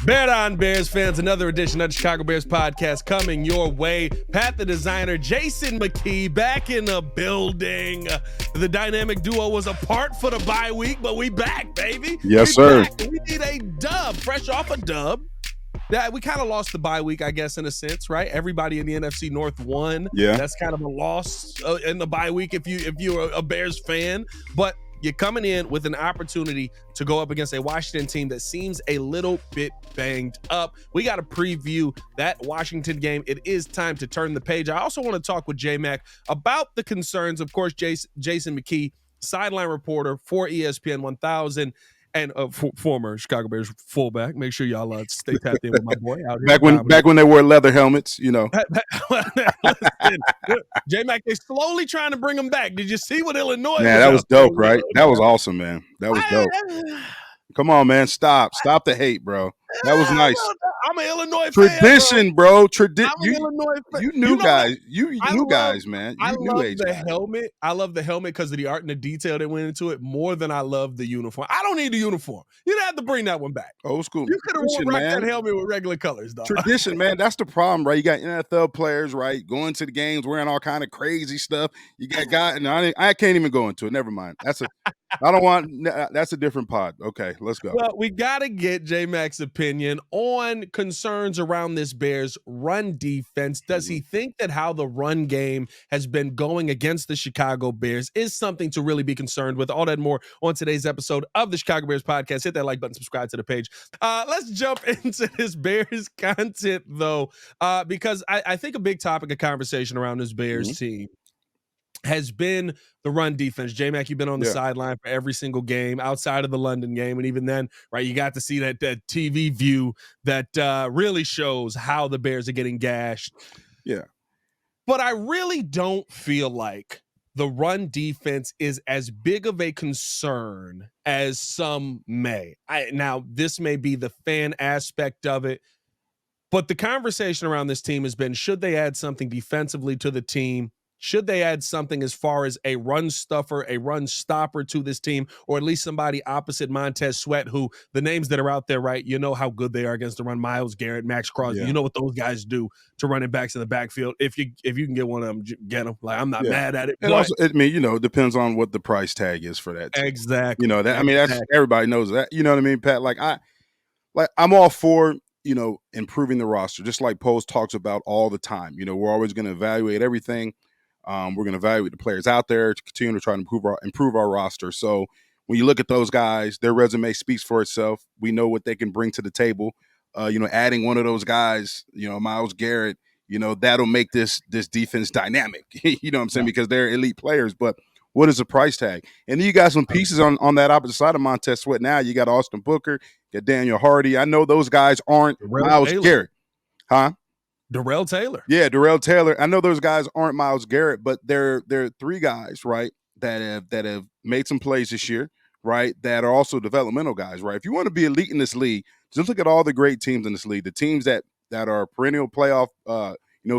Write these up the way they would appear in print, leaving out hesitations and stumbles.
Bear Down Bears fans, another edition of the Chicago Bears podcast coming your way. Pat the designer, Jason McKie back in the building. The dynamic duo was apart for the bye week, but we back, baby. Yes, sir. Back. We need a dub, fresh off a dub. That we kind of lost the bye week, I guess, in a sense, right? Everybody in the NFC North won. Yeah, that's kind of a loss in the bye week if you're a Bears fan, but you're coming in with an opportunity to go up against a Washington team that seems a little bit banged up. We got to preview that Washington game. It is time to turn the page. I also want to talk with J Mack about the concerns. Of course, Jason McKie, sideline reporter for ESPN 1000 and former Chicago Bears fullback. Make sure y'all stay tapped in with my boy out here. Back when they wore leather helmets, you know. Listen, J Mack, they slowly trying to bring him back. Did you see what Illinois? Man, that was dope, right? That was awesome, man. That was dope. Come on, man. Stop the hate, bro. That was nice. I'm an Illinois tradition, fan, bro. Illinois fan. You knew guys. You knew guys, man. I love the helmet. I love the helmet because of the art and the detail that went into it more than I love the uniform. I don't need the uniform. You didn't have to bring that one back. Old school. You could have rocked that helmet with regular colors, dog. Tradition, man. That's the problem, right? You got NFL players, right, going to the games wearing all kind of crazy stuff. You got guys, and I can't even go into it. Never mind. That's a different pod. Okay, let's go. Well, we got to get J Mack's opinion on concerns around this Bears run defense. Does he think that how the run game has been going against the Chicago Bears is something to really be concerned with? All that and more on today's episode of the Chicago Bears podcast. Hit that like button, subscribe to the page. Let's jump into this Bears content, though, because I think a big topic of conversation around this Bears team has been the run defense. J Mack, you've been on the sideline for every single game outside of the London game. And even then, right, you got to see that TV view that really shows how the Bears are getting gashed. Yeah. But I really don't feel like the run defense is as big of a concern as some may. Now, this may be the fan aspect of it, but the conversation around this team has been, should they add something defensively to the team? Should they add something as far as a run stuffer, a run stopper to this team, or at least somebody opposite Montez Sweat, who the names that are out there, right? You know how good they are against the run. Myles Garrett, Max Crosby. Yeah. You know what those guys do to running backs in the backfield. If you can get one of them, get them. Like, I'm not mad at it. And also, it depends on what the price tag is for that team. Exactly. That's everybody knows that. You know what I mean, Pat? I'm all for, improving the roster, just like Post talks about all the time. We're always going to evaluate everything. We're going to evaluate the players out there to continue to try to improve our roster. So when you look at those guys, their resume speaks for itself. We know what they can bring to the table. Adding one of those guys, Myles Garrett, that'll make this defense dynamic. You know what I'm saying? Because they're elite players. But what is the price tag? And then you got some pieces on that opposite side of Montez Sweat. Now you got Austin Booker, you got Daniel Hardy. I know those guys aren't Myles Garrett. Huh? Darrell Taylor. Yeah, Darrell Taylor. I know those guys aren't Myles Garrett, but they're three guys, right, that have made some plays this year, right, that are also developmental guys, right? If you want to be elite in this league, just look at all the great teams in this league. The teams that are perennial playoff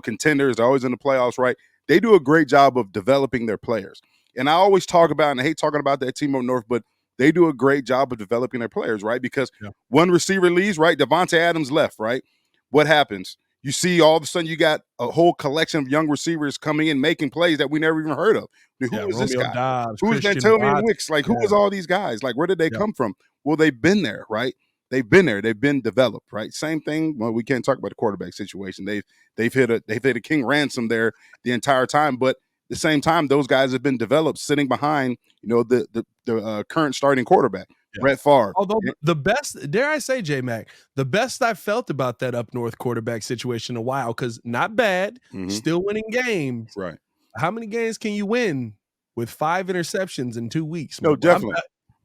contenders, they're always in the playoffs, right? They do a great job of developing their players. And I always talk about, and I hate talking about that team up north, but they do a great job of developing their players, right? Because one receiver leaves, right? Devontae Adams left, right? What happens? You see all of a sudden you got a whole collection of young receivers coming in making plays that we never even heard of. Who is this guy? Dobbs, Who's Antonio Wicks? Like, who is all these guys? Like, where did they come from? Well, they've been there, right? They've been there. They've been developed, right? Same thing. Well, we can't talk about the quarterback situation. They've hit a king ransom there the entire time, but at the same time, those guys have been developed sitting behind, the current starting quarterback. Brett Favre. Although the best, dare I say, J Mack, the best I felt about that up north quarterback situation in a while, because not bad, still winning games. Right. How many games can you win with 5 interceptions in 2 weeks? No, definitely.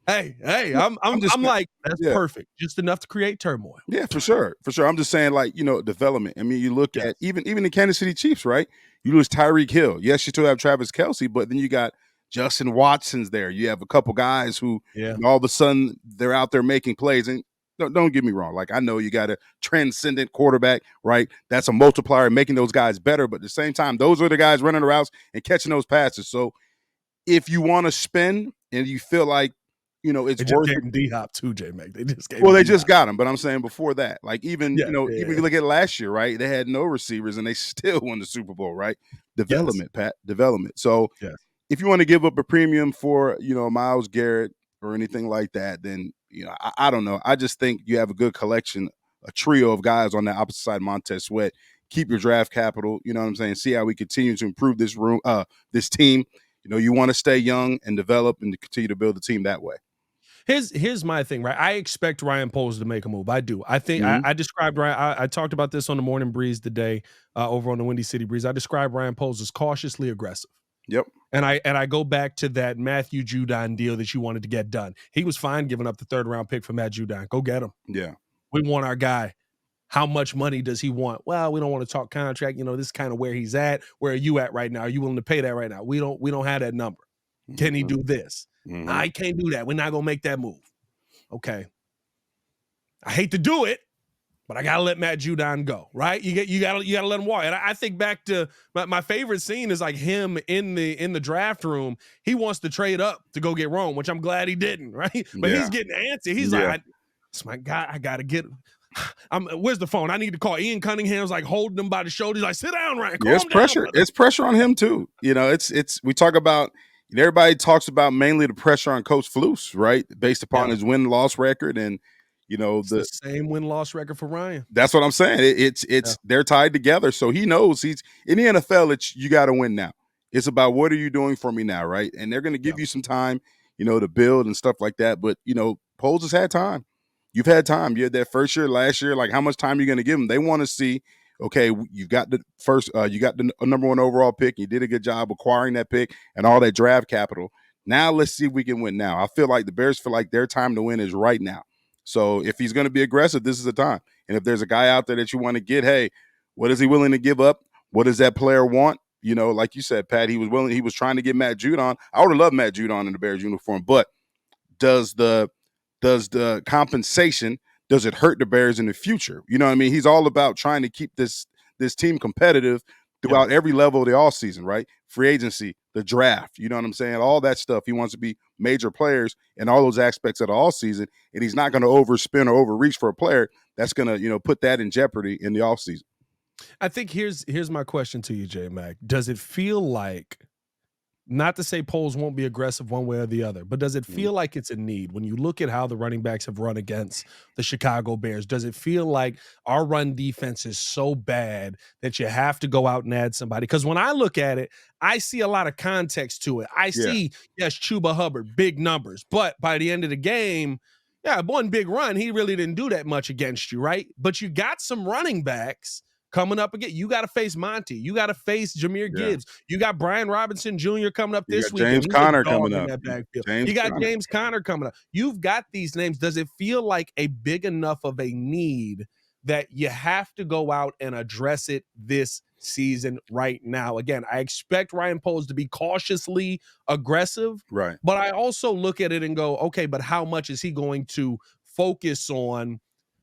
I'm like, that's perfect. Just enough to create turmoil. Yeah, for sure. For sure. I'm just saying, development. I mean, you look at even the Kansas City Chiefs, right? You lose Tyreek Hill. Yes, you still have Travis Kelce, but then you got Justin Watson's there. You have a couple guys who all of a sudden they're out there making plays. And don't get me wrong. Like, I know you got a transcendent quarterback, right? That's a multiplier, making those guys better. But at the same time, those are the guys running the routes and catching those passes. So if you want to spend and you feel like, it's They just worth gave it. him D-Hop too, J Mack. They just gave Well, him they D-Hop. just got him, but I'm saying before that, like even Yeah, even if yeah. you look at last year, right? They had no receivers and they still won the Super Bowl, right? Yes. Development, Pat, development. So Yes. if you want to give up a premium for Myles Garrett or anything like that, then I don't know. I just think you have a good collection, a trio of guys on the opposite side of Montez Sweat. Keep your draft capital. You know what I'm saying? See how we continue to improve this team. You want to stay young and develop and to continue to build the team that way. Here's my thing, right? I expect Ryan Poles to make a move. I do. I think Mhm. I described Ryan. I talked about this on the Morning Breeze today, over on the Windy City Breeze. I described Ryan Poles as cautiously aggressive. Yep. And I go back to that Matthew Judon deal that you wanted to get done. He was fine giving up the 3rd round pick for Matt Judon. Go get him. Yeah. We want our guy. How much money does he want? Well, we don't want to talk contract. This is kind of where he's at. Where are you at right now? Are you willing to pay that right now? We don't have that number. Can he do this? Mhm. I can't do that. We're not gonna make that move. Okay. I hate to do it, but I gotta let Matt Judon go, right? You gotta let him walk. And I think back to my favorite scene is like him in the draft room. He wants to trade up to go get Rome, which I'm glad he didn't, right? But Yeah. he's getting antsy. He's Yeah. like, it's my guy. I gotta get. Where's the phone? I need to call. Ian Cunningham's like holding him by the shoulder. He's like, sit down, Ryan. Yeah, it's Calm down, pressure. brother. It's pressure on him too. It's we talk about everybody talks about mainly the pressure on Coach Flus, right? Based upon his win-loss record and It's the same win-loss record for Ryan. that's what I'm saying. It's they're tied together. So he knows he's in the NFL, it's you gotta win now. It's about what are you doing for me now, right? And they're gonna give you some time, to build and stuff like that. But Poles has had time. You've had time. You had that first year, last year. Like, how much time are you going to give them? They want to see, okay, you got the first, you got the number 1 overall pick. You did a good job acquiring that pick and all that draft capital. Now let's see if we can win now. I feel like the Bears feel like their time to win is right now. So if he's going to be aggressive, this is the time. And if there's a guy out there that you want to get, hey, what is he willing to give up? What does that player want? Like you said, Pat, he was trying to get Matt Judon. I would have loved Matt Judon in the Bears uniform, but does the compensation, does it hurt the Bears in the future? You know what I mean? He's all about trying to keep this team competitive throughout every level of the offseason, right? Free agency, the draft, you know what I'm saying? All that stuff. He wants to be major players in all those aspects of the offseason, and he's not going to overspend or overreach for a player that's going to, put that in jeopardy in the offseason. I think here's my question to you, J Mac. Does it feel like, not to say Poles won't be aggressive one way or the other, but does it feel like it's a need when you look at how the running backs have run against the Chicago Bears? Does it feel like our run defense is so bad that you have to go out and add somebody? Because when I look at it, I see a lot of context to it. I see, yes, Chuba Hubbard, big numbers, but by the end of the game, one big run, he really didn't do that much against you, right? But you got some running backs coming up again. You got to face Monty. You got to face Jahmyr Gibbs. You got Brian Robinson Jr. coming up this weekend. James He's Conner a dog coming in up. that backfield. James You got Conner. James Conner coming up. You've got these names. Does it feel like a big enough of a need that you have to go out and address it this season right now? Again, I expect Ryan Poles to be cautiously aggressive, Right. but I also look at it and go, okay, but how much is he going to focus on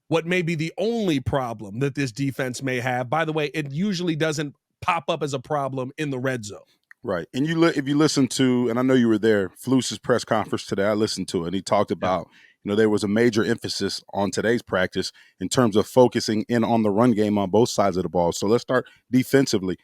what may be the only problem that this defense may have? By the way, it usually doesn't pop up as a problem in the red zone. Right. And if you listen to, and I know you were there, Flus's press conference today, I listened to it, and he talked about, there was a major emphasis on today's practice in terms of focusing in on the run game on both sides of the ball. So let's start defensively.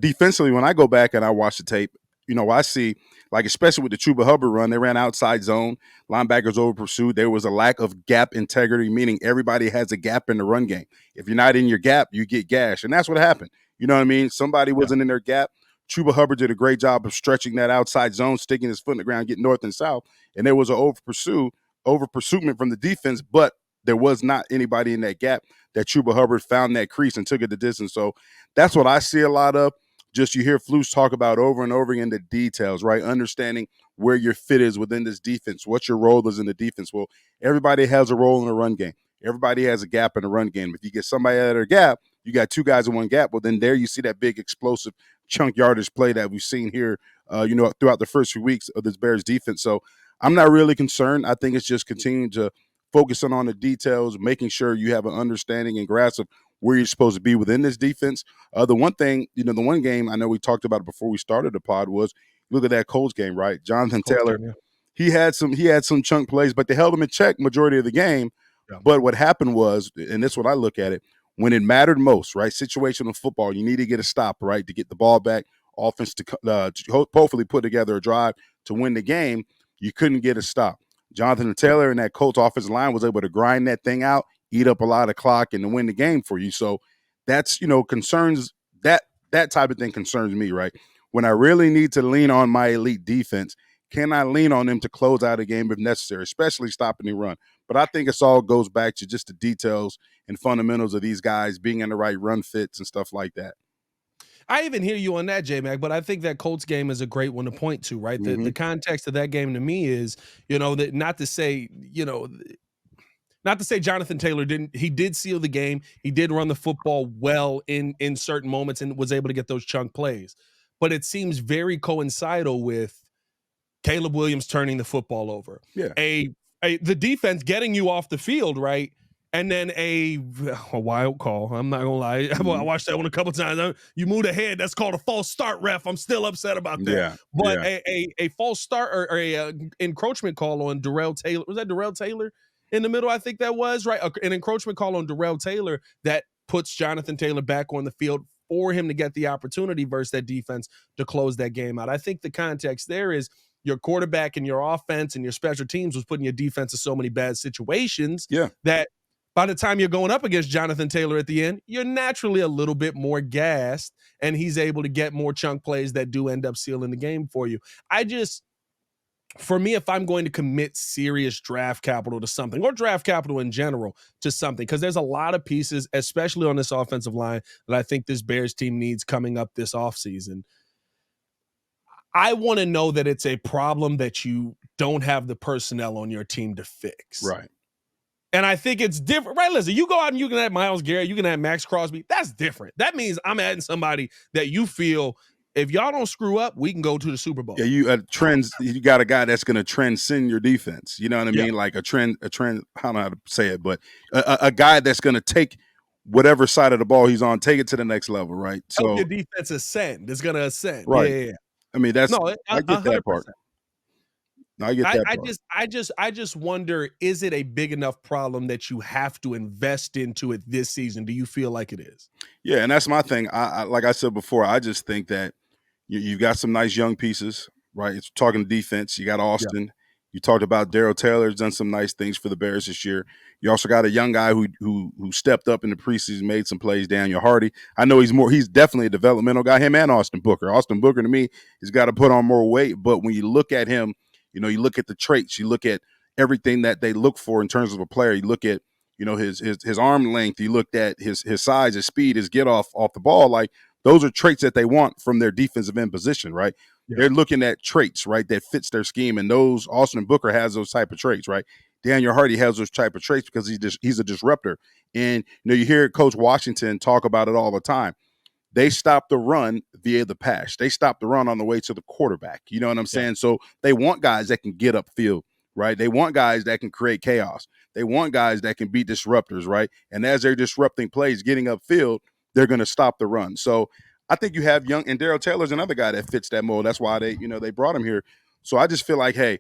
Defensively, when I go back and I watch the tape, I see, like, especially with the Chuba Hubbard run, they ran outside zone, linebackers over pursued. There was a lack of gap integrity, meaning everybody has a gap in the run game. If you're not in your gap, you get gashed. And that's what happened. You know what I mean? Somebody wasn't in their gap. Chuba Hubbard did a great job of stretching that outside zone, sticking his foot in the ground, getting north and south. And there was an over pursuit from the defense, but there was not anybody in that gap that Chuba Hubbard found that crease and took it the distance. So that's what I see a lot of. Just you hear Flus talk about over and over again the details, right? Understanding where your fit is within this defense, what your role is in the defense. Well, everybody has a role in the run game. Everybody has a gap in the run game. If you get somebody out of their gap, you got two guys in one gap. Well, then there you see that big explosive chunk yardage play that we've seen here, throughout the first few weeks of this Bears defense. So I'm not really concerned. I think it's just continuing to focusing on the details, making sure you have an understanding and grasp of where you're supposed to be within this defense. The one thing, the one game I know we talked about it before we started the pod was look at that Colts game, right? Jonathan Taylor, he had some chunk plays, but they held him in check majority of the game. Yeah. But what happened was, and this is what I look at it, when it mattered most, right? Situational football, you need to get a stop, right, to get the ball back, offense to hopefully put together a drive to win the game. You couldn't get a stop. Jonathan Taylor and that Colts offensive line was able to grind that thing out, eat up a lot of clock, and to win the game for you. So that's, concerns that type of thing concerns me, right? When I really need to lean on my elite defense, can I lean on them to close out a game if necessary, especially stopping the run? But I think it's all goes back to just the details and fundamentals of these guys being in the right run fits and stuff like that. I even hear you on that, J Mac, but I think that Colts game is a great one to point to, right? The context of that game to me is, that not to say Jonathan Taylor did seal the game. He did run the football well in certain moments and was able to get those chunk plays. But it seems very coincidental with Caleb Williams turning the football over. Yeah. The defense getting you off the field, right? And then a wild call. I'm not gonna lie. I watched that one a couple times. You moved ahead. That's called a false start, ref. I'm still upset about that. Yeah. But a false start or a encroachment call on Darrell Taylor. Was that Darrell Taylor in the middle? I think that was right. An encroachment call on Darrell Taylor that puts Jonathan Taylor back on the field for him to get the opportunity versus that defense to close that game out. I think the context there is your quarterback and your offense and your special teams was putting your defense in so many bad situations that by the time you're going up against Jonathan Taylor at the end, you're naturally a little bit more gassed, and he's able to get more chunk plays that do end up sealing the game for you. For me, if I'm going to commit serious draft capital to something, or draft capital in general to something, because there's a lot of pieces, especially on this offensive line, that I think this Bears team needs coming up this offseason. I want to know that it's a problem that you don't have the personnel on your team to fix. Right. And I think it's different, right? Listen, you go out and you can add Myles Garrett, you can add Max Crosby. That's different. That means I'm adding somebody that you feel, if y'all don't screw up, we can go to the Super Bowl. Yeah, you got a guy that's going to transcend your defense. You know what I mean? Like a trend. I don't know how to say it, but a guy that's going to take whatever side of the ball he's on, take it to the next level, right? So your defense ascend. It's going to ascend. Right. Yeah. I mean, I get that part. I get that part. I just wonder, is it a big enough problem that you have to invest into it this season? Do you feel like it is? Yeah, and that's my thing. I like I said before, I just think that you've got some nice young pieces, right? It's talking defense. You got Austin. Yeah. You talked about Darrell Taylor's done some nice things for the Bears this year. You also got a young guy who stepped up in the preseason, made some plays, Daniel Hardy. I know he's definitely a developmental guy, him and Austin Booker. Austin Booker, to me, has got to put on more weight. But when you look at him, you look at the traits, you look at everything that they look for in terms of a player. You look at, his arm length, you looked at his size, his speed, his get off the ball. Like, those are traits that they want from their defensive end position, right? Yeah. They're looking at traits, right, that fits their scheme, and those Austin Booker has those type of traits, right? Daniel Hardy has those type of traits because he's a disruptor. And you hear Coach Washington talk about it all the time. They stop the run via the pass. They stop the run on the way to the quarterback. You know what I'm saying? So they want guys that can get upfield, right? They want guys that can create chaos. They want guys that can be disruptors, right? And as they're disrupting plays, getting upfield, they're going to stop the run. So I think you have young, and Darrell Taylor's another guy that fits that mold. That's why they brought him here. So I just feel like, hey,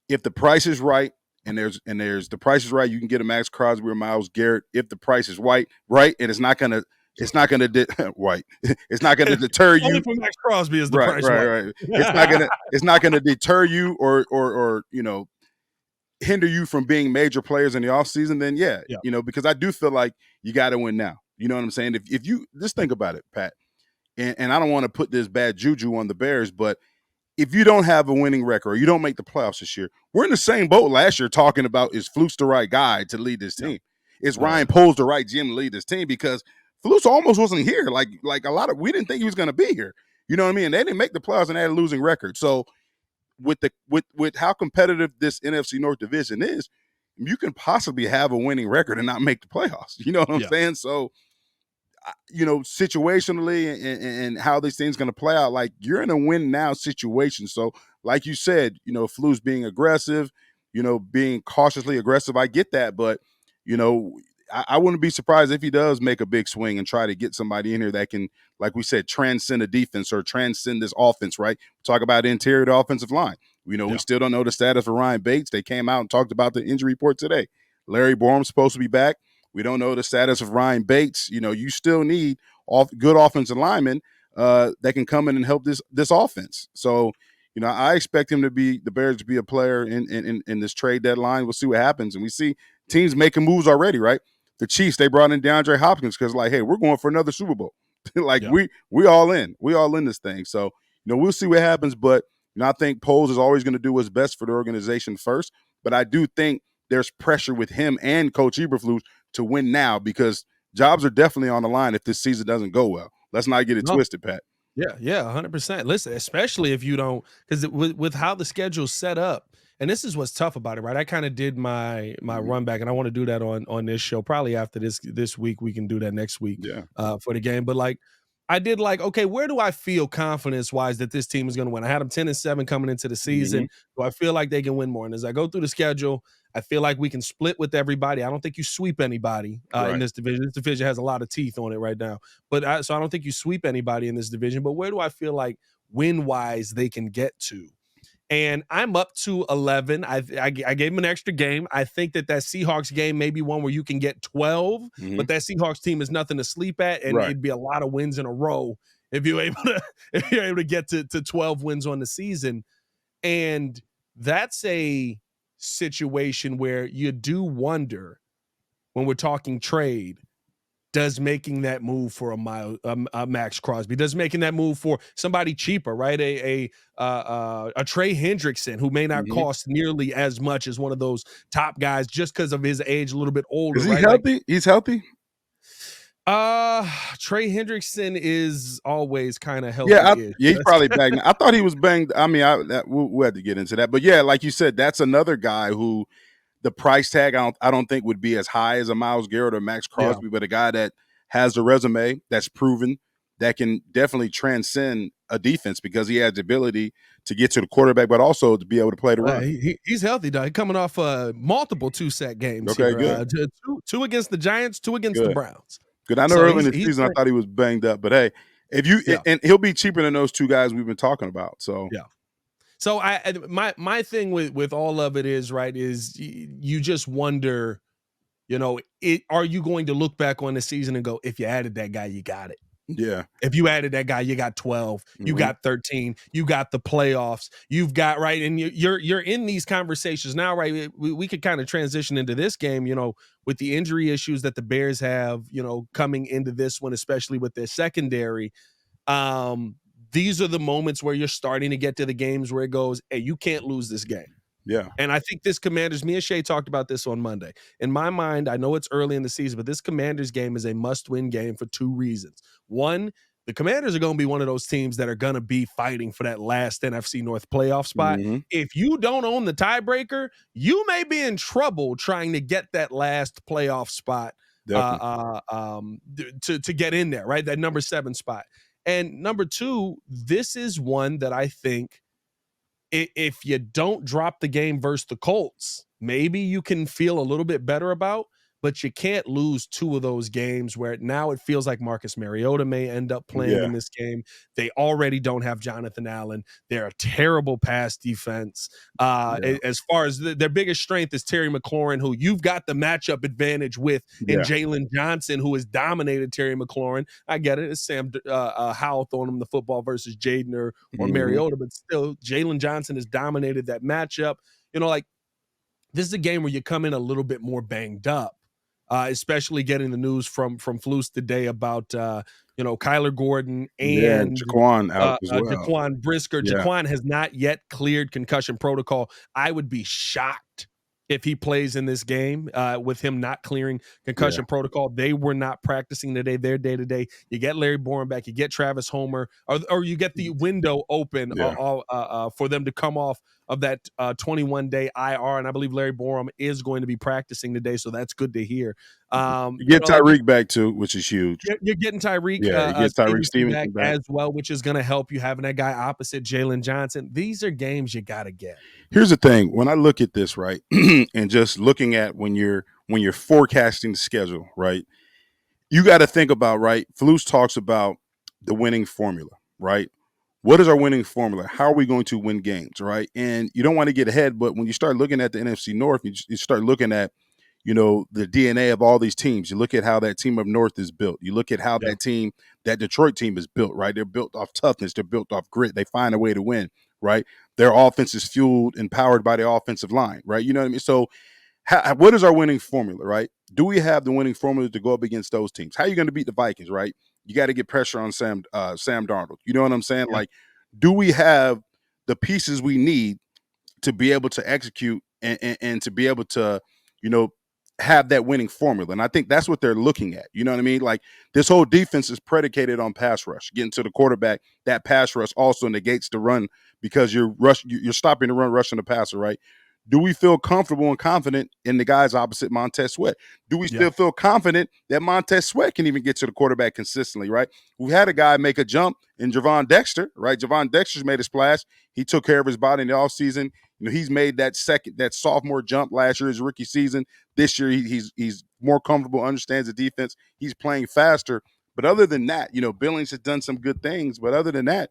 if the price is right, and there's the price is right, you can get a Max Crosby or Myles Garrett. If the price is right, and it's not gonna It's not going to It's not going to deter you. Only for Max Crosby is the right, price. Right. It's not going to deter you or hinder you from being major players in the offseason. Then because I do feel like you got to win now. You know what I'm saying? If you just think about it, Pat, and I don't want to put this bad juju on the Bears, but if you don't have a winning record or you don't make the playoffs this year, we're in the same boat last year talking about, is Flus the right guy to lead this team? Is Ryan Poles the right GM to lead this team? Because Flus almost wasn't here. Like we didn't think he was going to be here. You know what I mean? And they didn't make the playoffs and they had a losing record. So with how competitive this NFC North division is, you can possibly have a winning record and not make the playoffs. You know what I'm saying? So, situationally and how these things going to play out, like, you're in a win now situation. So like you said, Flus being aggressive, being cautiously aggressive, I get that. But, I wouldn't be surprised if he does make a big swing and try to get somebody in here that can, like we said, transcend a defense or transcend this offense, right? Talk about interior to offensive line. We Yeah. still don't know the status of Ryan Bates. They came out and talked about the injury report today. Larry Borum's supposed to be back. We don't know the status of Ryan Bates. You still need good offensive linemen that can come in and help this offense. So, I expect him to be the Bears to be a player in this trade deadline. We'll see what happens, and we see teams making moves already, right? The Chiefs, they brought in DeAndre Hopkins because, like, hey, we're going for another Super Bowl. Like, Yeah. we all in. We all in this thing. So, we'll see what happens. But, I think Poles is always going to do what's best for the organization first. But I do think there's pressure with him and Coach Eberflus to win now because jobs are definitely on the line if this season doesn't go well. Let's not get it No. twisted, Pat. Yeah, 100%. Listen, especially if you don't, because with how the schedule's set up, and this is what's tough about it, right? I kind of did my run back, and I want to do that on this show. Probably after this week, we can do that next week Yeah. For the game. But like, I did okay, where do I feel confidence wise that this team is going to win? I had them 10-7 coming into the season. Do I feel like they can win more? And as I go through the schedule, I feel like we can split with everybody. I don't think you sweep anybody in this division. This division has a lot of teeth on it right now. But so I don't think you sweep anybody in this division. But where do I feel like win-wise they can get to? And I'm up to 11. I gave him an extra game. I think that Seahawks game may be one where you can get 12, but that Seahawks team is nothing to sleep at, and it'd be a lot of wins in a row if you're able to get to 12 wins on the season. And that's a situation where you do wonder when we're talking trade, does making that move for a Max Crosby, does making that move for somebody cheaper, right? A Trey Hendrickson, who may not cost nearly as much as one of those top guys just because of his age, a little bit older. Is he right? healthy? He's healthy. Trey Hendrickson is always kind of healthy. Yeah, he's probably back now. I thought he was banged. I mean, we'll have to get into that. But yeah, like you said, that's another guy who the price tag I don't think would be as high as a Myles Garrett or Max Crosby, but a guy that has a resume that's proven that can definitely transcend a defense because he has the ability to get to the quarterback, but also to be able to play the run. He's healthy, dog. Coming off multiple 2-sack games. Okay, here. good. Two against the Giants, 2 against the Browns. Good. I know early in the season I thought he was banged up, but hey, and he'll be cheaper than those two guys we've been talking about. So yeah. So my thing with all of it is you just wonder, are you going to look back on the season and go, if you added that guy, you got it. Yeah. If you added that guy, you got 12, you got 13, you got the playoffs, you've got and you're in these conversations now, right? We could kind of transition into this game, with the injury issues that the Bears have, coming into this one, especially with their secondary. These are the moments where you're starting to get to the games where it goes, hey, you can't lose this game. Yeah. And I think this Commanders, me and Shay talked about this on Monday. In my mind, I know it's early in the season, but this Commanders game is a must-win game for 2 reasons. One, the Commanders are going to be one of those teams that are going to be fighting for that last NFC North playoff spot. If you don't own the tiebreaker, you may be in trouble trying to get that last playoff spot to get in there, right? That number 7 spot. And number 2, this is one that I think if you don't drop the game versus the Colts, maybe you can feel a little bit better about, but you can't lose 2 of those games where now it feels like Marcus Mariota may end up playing in this game. They already don't have Jonathan Allen. They're a terrible pass defense. As far as their biggest strength is Terry McLaurin, who you've got the matchup advantage with, and Jalen Johnson, who has dominated Terry McLaurin. I get it. It's Sam Howell throwing him the football versus Jaden or Mariota, but still, Jalen Johnson has dominated that matchup. This is a game where you come in a little bit more banged up. Especially getting the news from Flus today about Kyler Gordon and Jaquan out as well. Jaquan Brisker. Yeah. Jaquan has not yet cleared concussion protocol. I would be shocked if he plays in this game with him not clearing concussion protocol. They were not practicing today. Their day-to-day. You get Larry Bourne back. You get Travis Homer, or you get the window open for them to come off of that 21-day IR, and I believe Larry Borum is going to be practicing today, so that's good to hear. You get Tyrique back too, which is huge. You're getting Tyrique, you get Tyrique Stevenson back as well, which is going to help you having that guy opposite Jalen Johnson. These are games you got to get. Here's the thing: when I look at this, right, and just looking at when you're forecasting the schedule, right, you got to think about, right. Flus talks about the winning formula, right. what is our winning formula? How are we going to win games, right? And you don't want to get ahead, but when you start looking at the NFC North, you start looking at, the DNA of all these teams. You look at how that team up north is built. You look at how Yeah. that Detroit team is built, right? They're built off toughness. They're built off grit. They find a way to win, right? Their offense is fueled and powered by the offensive line, right? You know what I mean? So what is our winning formula, right? Do we have the winning formula to go up against those teams? How are you going to beat the Vikings, right? You got to get pressure on Sam Darnold. You know what I'm saying? Yeah. Like, do we have the pieces we need to be able to execute and to be able to, you know, have that winning formula? And I think that's what they're looking at. You know what I mean? Like, this whole defense is predicated on pass rush, getting to the quarterback. That pass rush also negates the run because you're stopping the run, rushing the passer, right? Do we feel comfortable and confident in the guys opposite Montez Sweat? Do we Yeah. still feel confident that Montez Sweat can even get to the quarterback consistently, right? We had a guy make a jump in Javon Dexter, right? Javon Dexter's made a splash. He took care of his body in the offseason. He's made that sophomore jump last year, his rookie season. This year, he's more comfortable, understands the defense. He's playing faster. But other than that, Billings has done some good things. But other than that,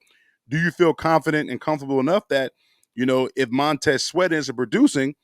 do you feel confident and comfortable enough that, if Montez Sweat isn't producing,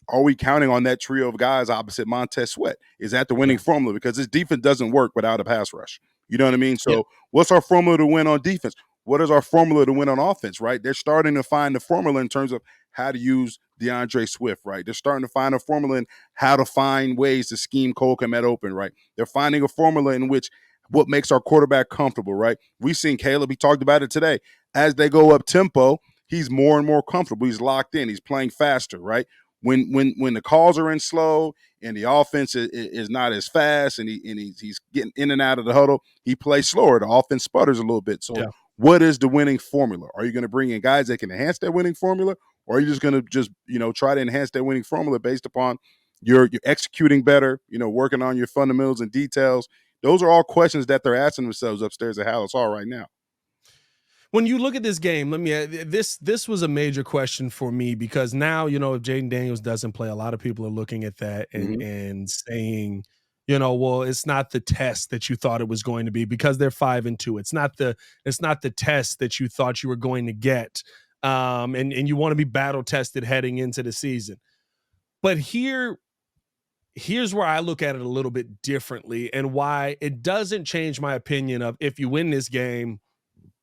are we counting on that trio of guys opposite Montez Sweat? Is that the winning formula? Because this defense doesn't work without a pass rush. You know what I mean? So what's our formula to win on defense? What is our formula to win on offense, right? They're starting to find the formula in terms of how to use DeAndre Swift, right? They're starting to find a formula in how to find ways to scheme Cole Kmet open, right? They're finding a formula in which what makes our quarterback comfortable, right? We've seen Caleb, he talked about it today. As they go up tempo, he's more and more comfortable. He's locked in. He's playing faster, right? When the calls are in slow and the offense is not as fast and he's getting in and out of the huddle, he plays slower. The offense sputters a little bit. So what is the winning formula? Are you going to bring in guys that can enhance that winning formula, or are you just going to try to enhance that winning formula based upon you're executing better, working on your fundamentals and details? Those are all questions that they're asking themselves upstairs at Hallis Hall right now. When you look at this game, this was a major question for me because now, if Jaden Daniels doesn't play, a lot of people are looking at that and saying, well, it's not the test that you thought it was going to be because they're 5-2. It's not the test that you thought you were going to get. And you want to be battle tested heading into the season. But here's where I look at it a little bit differently and why it doesn't change my opinion of if you win this game,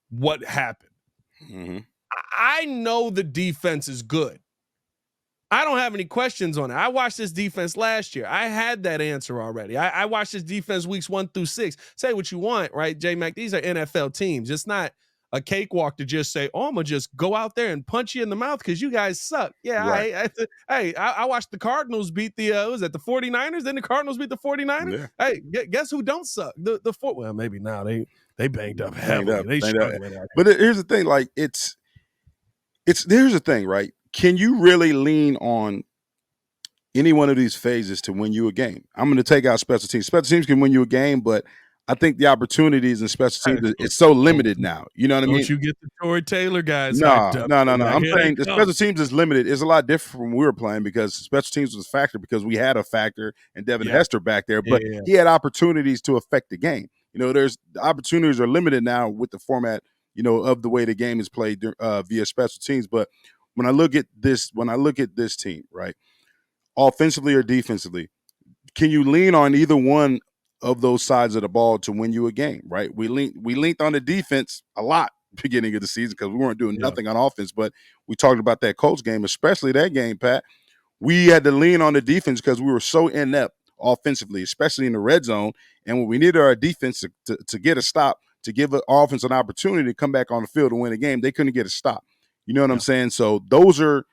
what happened. I know the defense is good. I don't have any questions on it. I watched this defense last year. I had that answer already. I watched this defense weeks 1 through 6. Say what you want, right, J Mack? These are NFL teams. It's not a cakewalk to just say, "Oh, I'm gonna just go out there and punch you in the mouth because you guys suck." Yeah, right. I watched the Cardinals beat the 49ers. Then the Cardinals beat the 49ers. Yeah. Hey, guess who don't suck? Well, maybe now they banged up heavily. They struggling. But here's the thing, like here's the thing, right? Can you really lean on any one of these phases to win you a game? I'm going to take out special teams. Special teams can win you a game, but I think the opportunities in special teams it's so limited now. You know what I mean? Don't you get the Troy Taylor guys? No. I'm saying the special teams is limited. It's a lot different from when we were playing because special teams was a factor because we had a factor and Devin Hester back there, but he had opportunities to affect the game. The opportunities are limited now with the format, of the way the game is played via special teams. But when I look at this team, right, offensively or defensively, can you lean on either one of those sides of the ball to win you a game, right? We leaned on the defense a lot beginning of the season because we weren't doing nothing on offense, but we talked about that Colts game, especially that game, Pat. We had to lean on the defense because we were so inept offensively, especially in the red zone. And when we needed our defense to get a stop, to give our offense an opportunity to come back on the field to win a game, they couldn't get a stop. You know what I'm saying? So those are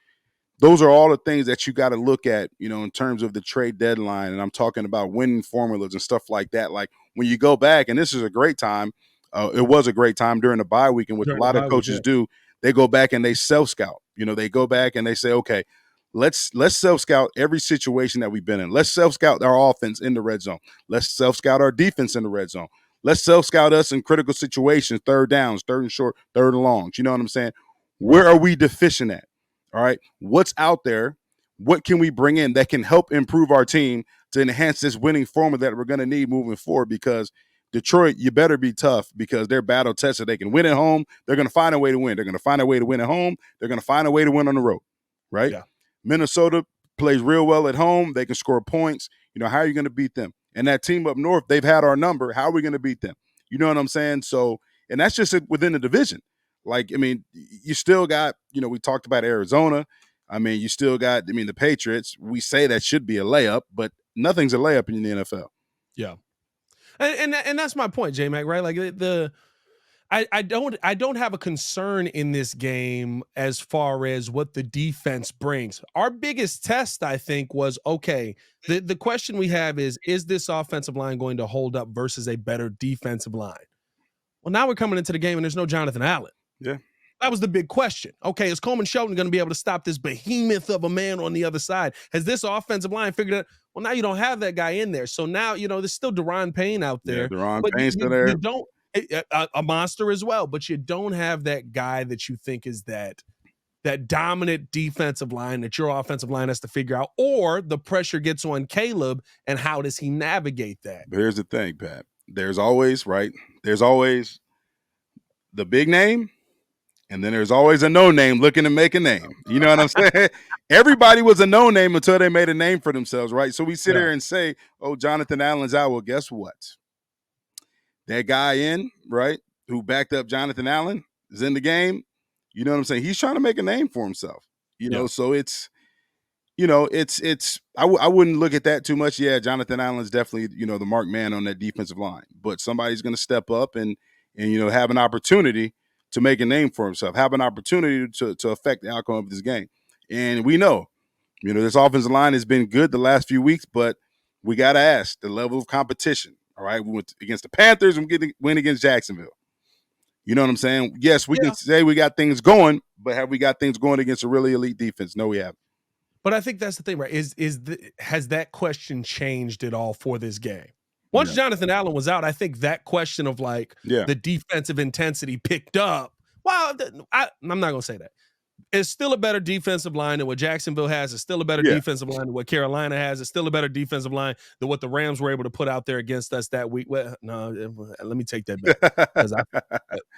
all the things that you got to look at, in terms of the trade deadline. And I'm talking about winning formulas and stuff like that. Like when you go back, and this is a great time. It was a great time during the bye week, and what a lot of coaches do, they go back and they self-scout. They go back and they say, okay, let's self-scout every situation that we've been in. Let's self-scout our offense in the red zone. Let's self-scout our defense in the red zone. Let's self-scout us in critical situations, third downs, third and short, third and longs. You know what I'm saying? Where are we deficient at? All right. What's out there? What can we bring in that can help improve our team to enhance this winning formula that we're going to need moving forward? Because Detroit, you better be tough because they're battle tested. They can win at home. They're going to find a way to win. They're going to find a way to win at home. They're going to find a way to win on the road, right? Yeah. Minnesota plays real well at home. They can score points. How are you going to beat them? And that team up north, they've had our number. How are we going to beat them? You know what I'm saying? So, and that's just within the division. You still got, we talked about Arizona. You still got, the Patriots. We say that should be a layup, but nothing's a layup in the NFL. Yeah. And that's my point, J Mack, right? Like I don't have a concern in this game as far as what the defense brings. Our biggest test, I think, was okay. The question we have is this offensive line going to hold up versus a better defensive line? Well, now we're coming into the game and there's no Jonathan Allen. Yeah. That was the big question. Okay, is Coleman Shelton going to be able to stop this behemoth of a man on the other side? Has this offensive line figured out? Well, now you don't have that guy in there. So now, there's still Deron Payne out there. Yeah, Deron Payne's still there. You don't a monster as well, but you don't have that guy that you think is that dominant defensive line that your offensive line has to figure out, or the pressure gets on Caleb, and how does he navigate that? But here's the thing, Pat. There's always the big name, and then there's always a no name looking to make a name. You know what I'm saying? Everybody was a no name until they made a name for themselves, right? So we sit here and say, oh, Jonathan Allen's out. Well, guess what? That guy right, who backed up Jonathan Allen is in the game. You know what I'm saying? He's trying to make a name for himself. So it's, I wouldn't look at that too much. Yeah, Jonathan Allen's definitely, the marked man on that defensive line. But somebody's going to step up and have an opportunity to make a name for himself, have an opportunity to affect the outcome of this game. And we know, this offensive line has been good the last few weeks, but we got to ask the level of competition. All right, we went against the Panthers and win against Jacksonville. You know what I'm saying? Yes, we can say we got things going, but have we got things going against a really elite defense? No, we haven't. But I think that's the thing, right? Has that question changed at all for this game? Once Jonathan Allen was out, I think that question of the defensive intensity picked up. Well, I'm not going to say that. It's still a better defensive line than what Jacksonville has. It's still a better defensive line than what Carolina has. It's still a better defensive line than what the Rams were able to put out there against us that week. Well, no, let me take that back.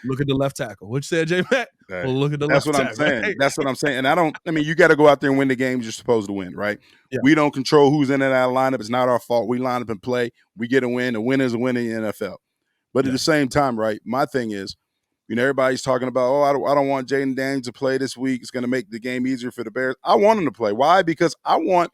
Look at the left tackle. What you said, J Mack? Well, look at the left tackle. That's what I'm saying. That's what I'm saying. And you got to go out there and win the games you're supposed to win, right? Yeah. We don't control who's in and out of lineup. It's not our fault. We line up and play. We get a win. A win is a win in the NFL. But at the same time, right, my thing is, everybody's talking about, I don't want Jaden Daniels to play this week. It's going to make the game easier for the Bears. I want him to play. Why? Because I want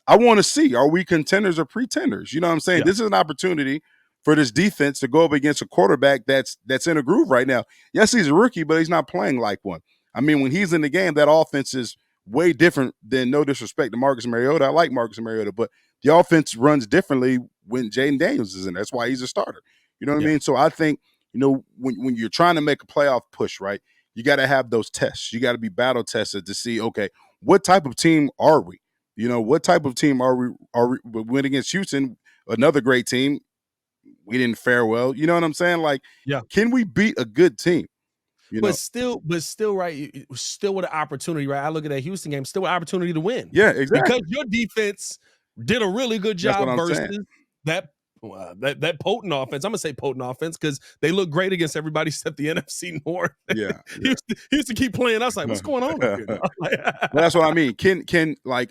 to see, are we contenders or pretenders? You know what I'm saying? Yeah. This is an opportunity for this defense to go up against a quarterback that's in a groove right now. Yes, he's a rookie, but he's not playing like one. When he's in the game, that offense is way different than, no disrespect to Marcus Mariota. I like Marcus Mariota, but the offense runs differently when Jaden Daniels is in there. That's why he's a starter. You know what I mean? So I think, when you're trying to make a playoff push, right, you got to have those tests. You got to be battle tested to see, okay, what type of team are we? What type of team are we? We went against Houston, another great team. We didn't fare well. You know what I'm saying? Can we beat a good team? But still, right, still with an opportunity, right? I look at that Houston game, still an opportunity to win. Yeah, exactly. Because your defense did a really good job versus that potent offense. I'm gonna say potent offense because they look great against everybody except the NFC North. Yeah, he used to keep playing us what's going on here? Well, that's what I mean. Can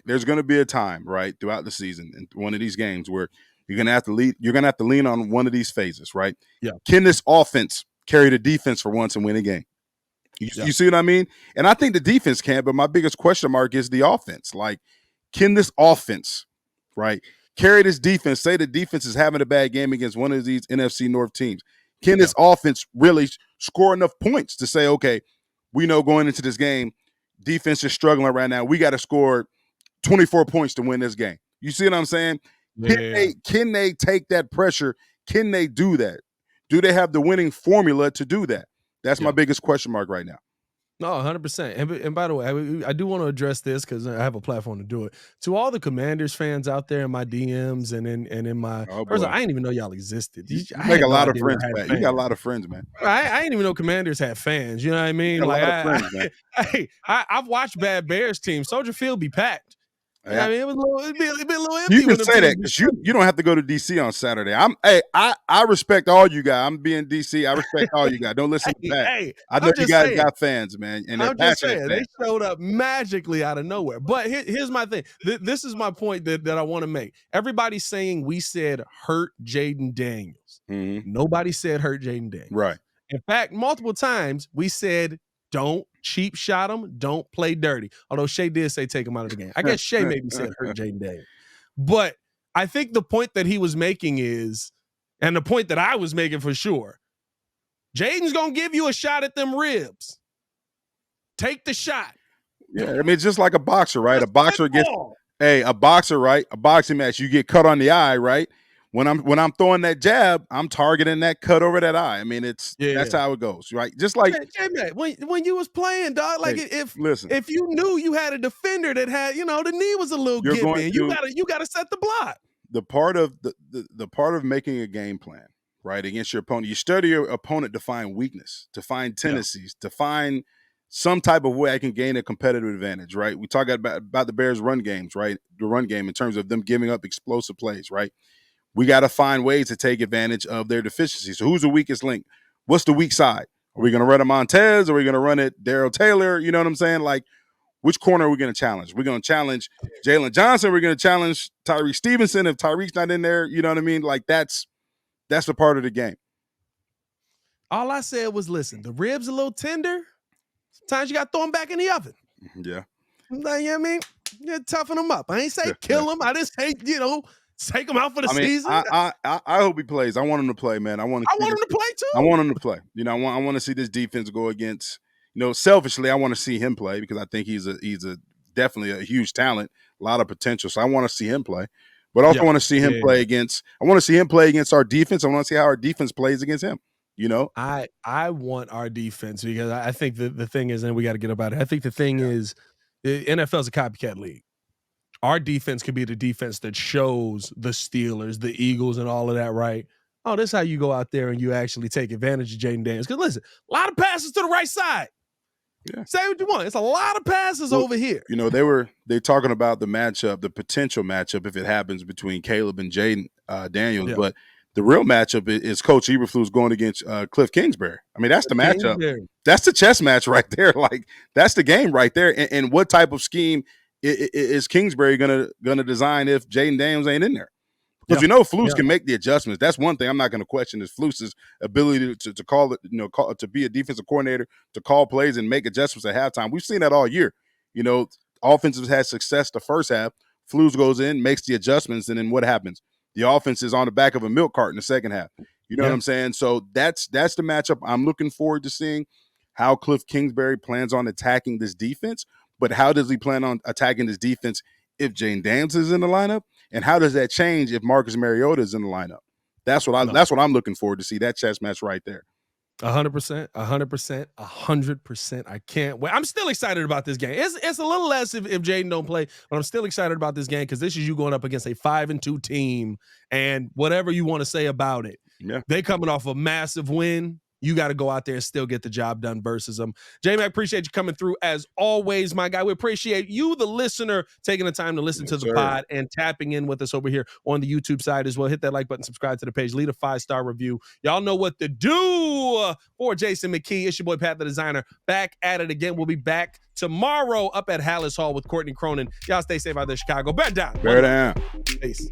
there's gonna be a time, right, throughout the season in one of these games where you're gonna have to lead. You're gonna have to lean on one of these phases, right? Yeah. Can this offense carry the defense for once and win a game? You see what I mean? And I think the defense can, but my biggest question mark is the offense. Can this offense, right, carry this defense? Say the defense is having a bad game against one of these NFC North teams. Can this offense really score enough points to say, okay, we know going into this game, defense is struggling right now. We got to score 24 points to win this game. You see what I'm saying? Yeah. Can they take that pressure? Can they do that? Do they have the winning formula to do that? That's my biggest question mark right now. No, 100%. And by the way, I do want to address this because I have a platform to do it. To all the Commanders fans out there in my DMs and in my first, I didn't even know y'all existed. You make a lot of friends, man. You got a lot of friends, man. I didn't even know Commanders had fans. You know what I mean? A lot of friends, man. I've watched bad Bears teams. Soldier Field be packed. Yeah, I mean, it'd be a little empty. You can when them say that teams be because struggling. you don't have to go to DC on Saturday. I respect all you guys. I'm being DC. I respect all you guys. Don't listen to Pat. Hey, I know I'm you just guys saying. got fans, man, and they're I'm just passionate saying, fans. they showed up magically out of nowhere. But here's my thing. This is my point that I want to make. Everybody's saying we said hurt Jaden Daniels. Mm-hmm. Nobody said hurt Jaden Daniels. Right. In fact, multiple times we said don't cheap shot him, don't play dirty. Although Shea did say take him out of the game. I guess Shea maybe said hurt Jaden Daniels. But I think the point that he was making is, and the point that I was making for sure, Jaden's going to give you a shot at them ribs. Take the shot. Yeah, I mean, it's just like a boxer, right? A boxer gets a boxer, right? A boxing match, you get cut on the eye, right? When I'm throwing that jab, I'm targeting that cut over that eye. I mean, that's how it goes, right? Just like J Mack, when you was playing, dog, like if you knew you had a defender that had, the knee was a little gimpy, you gotta set the block. The part of the part of making a game plan, right, against your opponent, you study your opponent to find weakness, to find tendencies, to find some type of way I can gain a competitive advantage, right? We talk about the Bears' run games, right? The run game in terms of them giving up explosive plays, right? We got to find ways to take advantage of their deficiencies. So who's the weakest link? What's the weak side? Are we going to run a Montez? Are we going to run it Darrell Taylor? You know what I'm saying? Like, which corner are we going to challenge? We're going to challenge Jalen Johnson. We're going to challenge Tyrique Stevenson. If Tyrique's not in there, you know what I mean? Like, that's the part of the game. All I said was, listen, the ribs a little tender. Sometimes you got to throw them back in the oven. Yeah. You know what I mean? You toughen them up. I ain't say kill them. I just say, take him out for the season. I hope he plays. I want him to play, man. I want him to play too. I want him to play. I want to see this defense go against. Selfishly, I want to see him play because I think he's definitely a huge talent, a lot of potential. So I want to see him play, but also want to see him play against. I want to see him play against our defense. I want to see how our defense plays against him. I want our defense because I think the thing is, and we got to get about it. I think the thing is, the NFL is a copycat league. Our defense could be the defense that shows the Steelers, the Eagles, and all of that, right? Oh, this is how you go out there and you actually take advantage of Jaden Daniels. Because listen, a lot of passes to the right side. Yeah. Say what you want. It's a lot of passes over here. They're talking about the matchup, the potential matchup if it happens between Caleb and Jaden Daniels, but the real matchup is Coach Eberflus going against Cliff Kingsbury. I mean, that's the matchup. That's the chess match right there. Like, that's the game right there. And what type of scheme is Kingsbury gonna design if Jaden Daniels ain't in there? Because Flus can make the adjustments. That's one thing I'm not going to question is Flus's ability to call it, to be a defensive coordinator, to call plays and make adjustments at halftime. We've seen that all year. Offenses had success the first half. Flus goes in, makes the adjustments, and then what happens? The offense is on the back of a milk cart in the second half. You know what I'm saying? So that's the matchup I'm looking forward to seeing, how Cliff Kingsbury plans on attacking this defense. But how does he plan on attacking this defense if Jaden Daniels is in the lineup? And how does that change if Marcus Mariota is in the lineup? That's what I'm looking forward to see, that chess match right there. 100%, 100%. I can't wait. I'm still excited about this game. It's a little less if Jaden don't play, but I'm still excited about this game because this is you going up against a 5-2 team, and whatever you want to say about it, they coming off a massive win. You got to go out there and still get the job done versus them. J Mack, appreciate you coming through as always, my guy. We appreciate you, the listener, taking the time to listen to the pod and tapping in with us over here on the YouTube side as well. Hit that like button, subscribe to the page, leave a 5-star review. Y'all know what to do. For Jason McKie, it's your boy Pat the Designer, back at it again. We'll be back tomorrow up at Hallis Hall with Courtney Cronin. Y'all stay safe out there, Chicago. Bear down. Bear down. Peace.